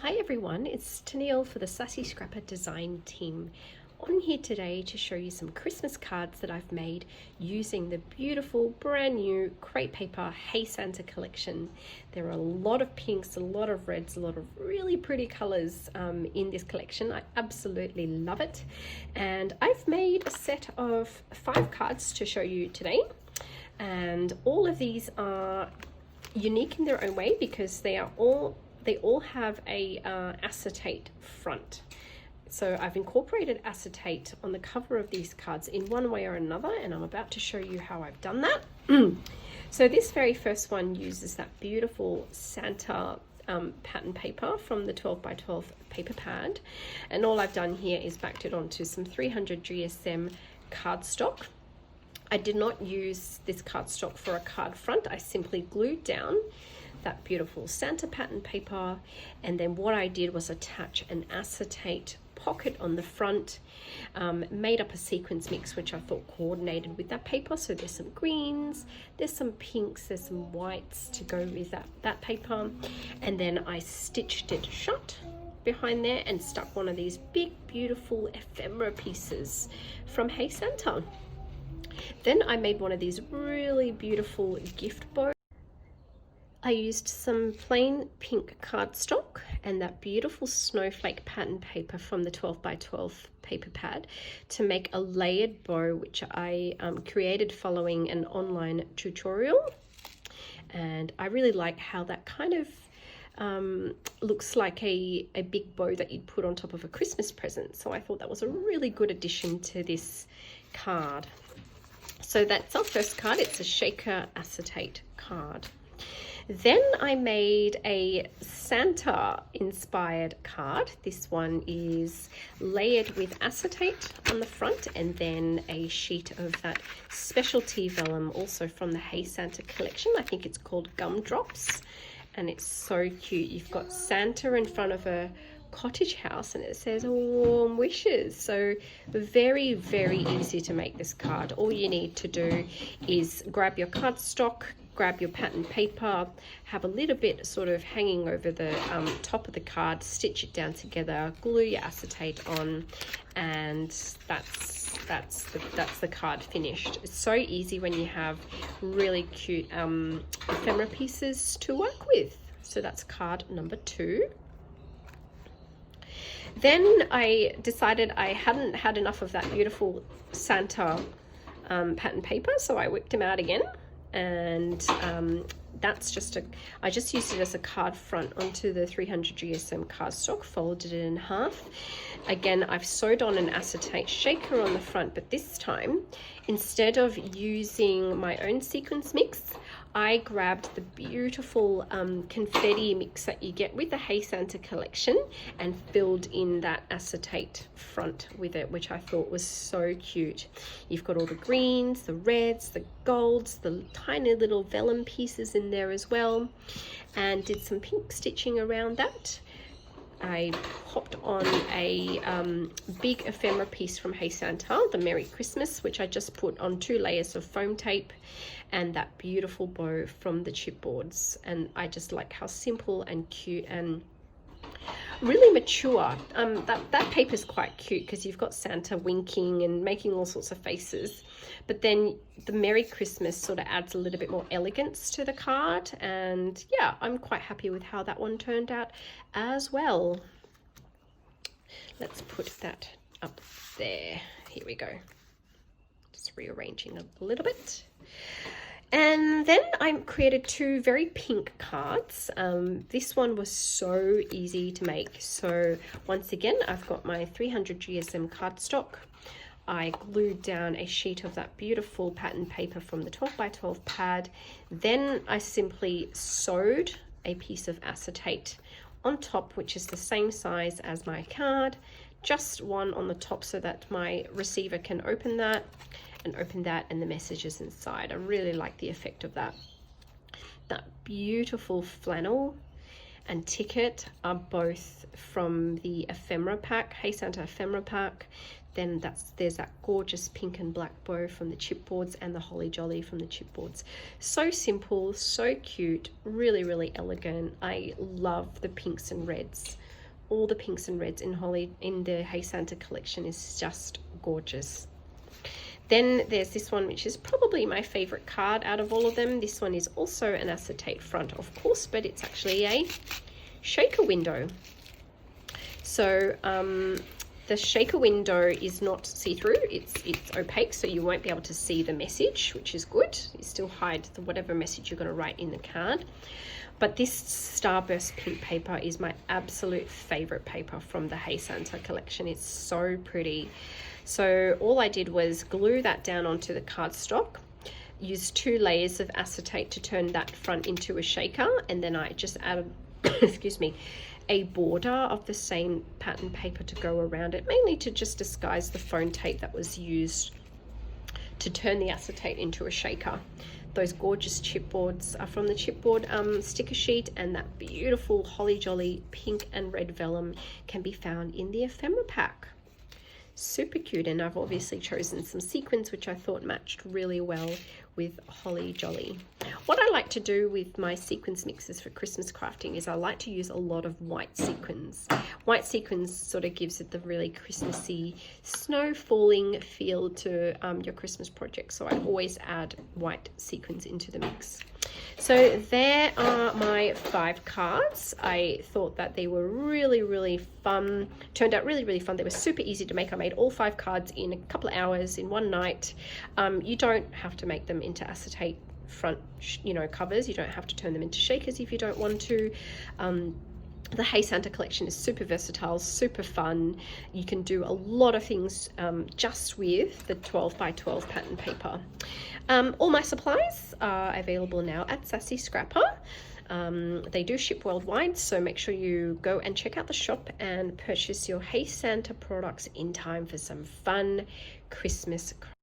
Hi everyone, it's Tennille for the Sassy Scrapper design team. On here today to show you some Christmas cards that I've made using the beautiful brand new crepe paper Hey Santa collection. There are a lot of pinks, a lot of reds, a lot of really pretty colors in this collection. I absolutely love it. And I've made a set of 5 cards to show you today. And all of these are unique in their own way because they all have a acetate front. So I've incorporated acetate on the cover of these cards in one way or another, and I'm about to show you how I've done that. So this very first one uses that beautiful Santa pattern paper from the 12 by 12 paper pad, and all I've done here is backed it onto some 300 GSM cardstock. I did not use this cardstock for a card front. I simply glued down that beautiful Santa pattern paper, and then what I did was attach an acetate pocket on the front, made up a sequence mix which I thought coordinated with that paper. So there's some greens, there's some pinks, there's some whites to go with that paper, and then I stitched it shut behind there and stuck one of these big beautiful ephemera pieces from Hey Santa. Then I made one of these really beautiful gift bows. I used some plain pink cardstock and that beautiful snowflake pattern paper from the 12 by 12 paper pad to make a layered bow, which I created following an online tutorial. And I really like how that kind of looks like a big bow that you'd put on top of a Christmas present. So I thought that was a really good addition to this card. So that's our first card. It's a shaker acetate card. Then I made a Santa inspired card. This one is layered with acetate on the front and then a sheet of that specialty vellum also from the Hey Santa collection. I think it's called Gumdrops, and it's so cute. You've got Santa in front of a cottage house and it says warm wishes. So very, very easy to make this card. All you need to do is grab your cardstock, grab your pattern paper, have a little bit sort of hanging over the top of the card, stitch it down together, glue your acetate on, and that's the card finished. It's so easy when you have really cute ephemera pieces to work with. So that's card number 2. Then I decided I hadn't had enough of that beautiful Santa pattern paper, so I whipped him out again. And that's just I just used it as a card front onto the 300 GSM cardstock, folded it in half. Again, I've sewed on an acetate shaker on the front, but this time, instead of using my own sequence mix, I grabbed the beautiful confetti mix that you get with the Hey Santa collection and filled in that acetate front with it, which I thought was so cute. You've got all the greens, the reds, the golds, the tiny little vellum pieces in there as well, and did some pink stitching around that. I popped on a big ephemera piece from Hey Santa, the Merry Christmas, which I just put on 2 layers of foam tape, and that beautiful bow from the chipboards. And I just like how simple and cute and really mature. That paper is quite cute because you've got Santa winking and making all sorts of faces, but then the Merry Christmas sort of adds a little bit more elegance to the card. And yeah, I'm quite happy with how that one turned out as well. Let's put that up there. Here we go. Just rearranging a little bit. And then I created 2 very pink cards. This one was so easy to make. So once again, I've got my 300 GSM cardstock. I glued down a sheet of that beautiful pattern paper from the 12 by 12 pad. Then I simply sewed a piece of acetate on top, which is the same size as my card, just one on the top so that my receiver can open that and the messages inside. I really like the effect of that. That beautiful flannel and ticket are both from the ephemera pack, Hey Santa ephemera pack. Then there's that gorgeous pink and black bow from the chipboards and the holly jolly from the chipboards. So simple, so cute, really, really elegant. I love the pinks and reds all the pinks and reds in the Hey Santa collection is just gorgeous. Then there's this one, which is probably my favorite card out of all of them. This one is also an acetate front, of course, but it's actually a shaker window. So the shaker window is not see-through, it's opaque, so you won't be able to see the message, which is good. You still hide whatever message you're going to write in the card. But this Starburst pink paper is my absolute favorite paper from the Hey Santa collection. It's so pretty. So all I did was glue that down onto the cardstock, use 2 layers of acetate to turn that front into a shaker, and then I just added excuse me, a border of the same pattern paper to go around it, mainly to just disguise the foam tape that was used to turn the acetate into a shaker. Those gorgeous chipboards are from the chipboard sticker sheet, and that beautiful Holly Jolly pink and red vellum can be found in the ephemera pack. Super cute, and I've obviously chosen some sequins which I thought matched really well with Holly Jolly. What I like to do with my sequins mixes for Christmas crafting is I like to use a lot of white sequins. White sequins sort of gives it the really Christmassy, snow falling feel to your Christmas project, so I always add white sequins into the mix. So there are my 5 cards. I thought that they were really fun. Turned out really fun. They were super easy to make. I made all 5 cards in a couple of hours in one night. You don't have to make them into acetate front covers. You don't have to turn them into shakers if you don't want to. The Hey Santa collection is super versatile, super fun. You can do a lot of things just with the 12 by 12 pattern paper. All my supplies are available now at Sassy Scrapper. They do ship worldwide, so make sure you go and check out the shop and purchase your Hey Santa products in time for some fun Christmas crafts.